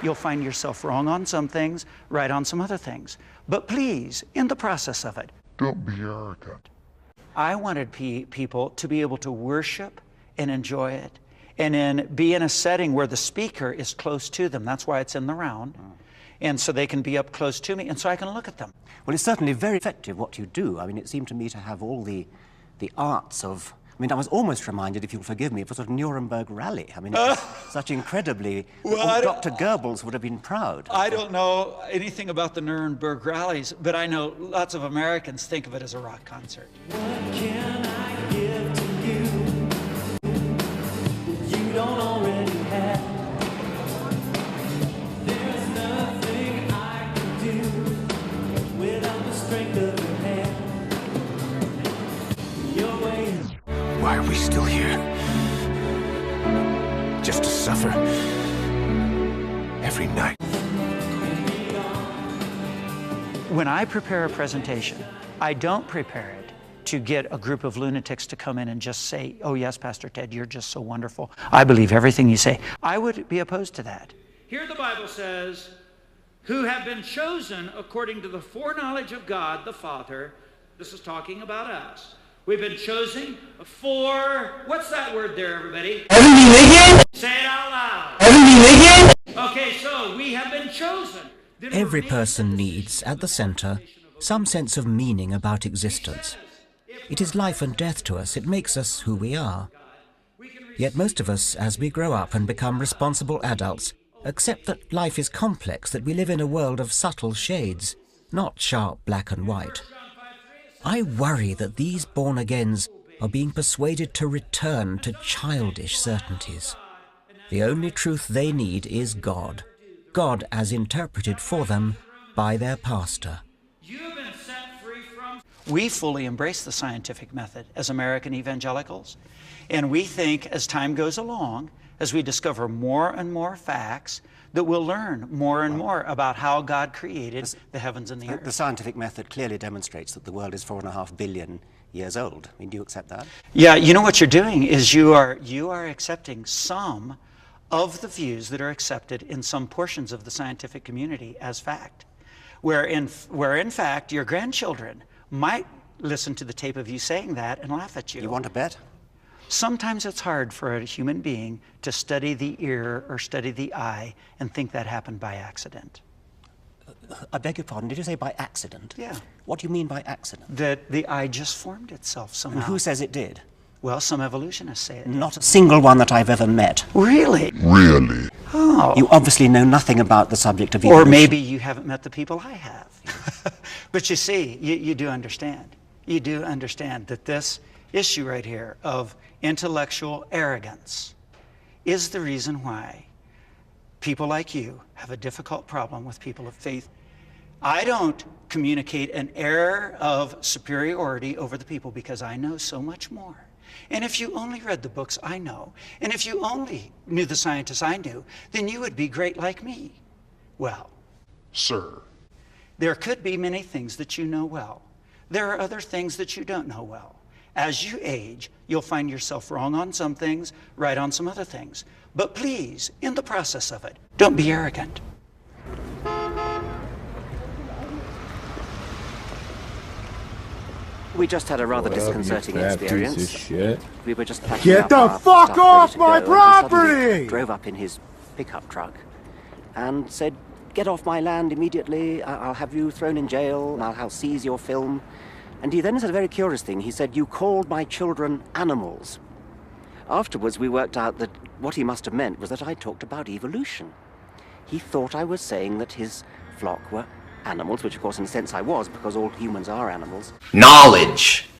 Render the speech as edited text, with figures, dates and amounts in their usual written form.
you'll find yourself wrong on some things, right on some other things. But please, in the process of it, don't be arrogant. I wanted people to be able to worship and enjoy it, and then be in a setting where the speaker is close to them. That's why it's in the round. And so they can be up close to me, and so I can look at them. Well, it's certainly very effective what you do. I mean, it seemed to me to have all the arts of... I mean, I was almost reminded, if you'll forgive me, of a sort of Nuremberg rally. I mean, it was such incredibly... Well, Dr. Goebbels would have been proud. I don't know anything about the Nuremberg rallies, but I know lots of Americans think of it as a rock concert. What can I give to you? You don't already have. There's nothing I can do without the strength of your hand. Your way is... Why are we still here? Just to suffer every night. When I prepare a presentation, I don't prepare it to get a group of lunatics to come in and just say, oh yes, Pastor Ted, you're just so wonderful. I believe everything you say. I would be opposed to that. Here the Bible says, who have been chosen according to the foreknowledge of God the Father. This is talking about us. We've been chosen for, what's that word there, everybody? Say it out loud. Okay, so we have been chosen. Every person needs, at the center, some sense of meaning about existence. It is life and death to us. It makes us who we are. Yet most of us, as we grow up and become responsible adults, accept that life is complex, that we live in a world of subtle shades, not sharp black and white. I worry that these born-agains are being persuaded to return to childish certainties. The only truth they need is God. God as interpreted for them by their pastor. We fully embrace the scientific method as American evangelicals, and we think as time goes along, as we discover more and more facts, that we'll learn more and more about how God created the heavens and the earth. The scientific method clearly demonstrates that the world is 4.5 billion years old. I mean, do you accept that? Yeah, you know what you're doing is you are accepting some of the views that are accepted in some portions of the scientific community as fact, where in fact your grandchildren might listen to the tape of you saying that and laugh at you. You want to bet? Sometimes it's hard for a human being to study the ear or study the eye and think that happened by accident. I beg your pardon, did you say by accident? Yeah. What do you mean by accident? That the eye just formed itself somehow. And who says it did? Well, some evolutionists say it did. Not a single one that I've ever met. Really? Really? Oh. You obviously know nothing about the subject of evolution. Or maybe you haven't met the people I have. But you see, you do understand. You do understand that this issue right here of intellectual arrogance is the reason why people like you have a difficult problem with people of faith. I don't communicate an air of superiority over the people because I know so much more. And if you only read the books I know, and if you only knew the scientists I knew, then you would be great like me. Well, Sir, there could be many things that you know well. There are other things that you don't know well. As you age, you'll find yourself wrong on some things, right on some other things. But please, in the process of it, don't be arrogant. We just had a rather disconcerting experience. We were just packing Get up the our fuck stuff off ready to my go, and he suddenly property! drove up in his pickup truck and said, "Get off my land immediately. I'll have you thrown in jail. I'll seize your film." And he then said a very curious thing. He said, "You called my children animals." Afterwards, we worked out that what he must have meant was that I talked about evolution. He thought I was saying that his flock were animals, which of course in a sense I was, because all humans are animals. Knowledge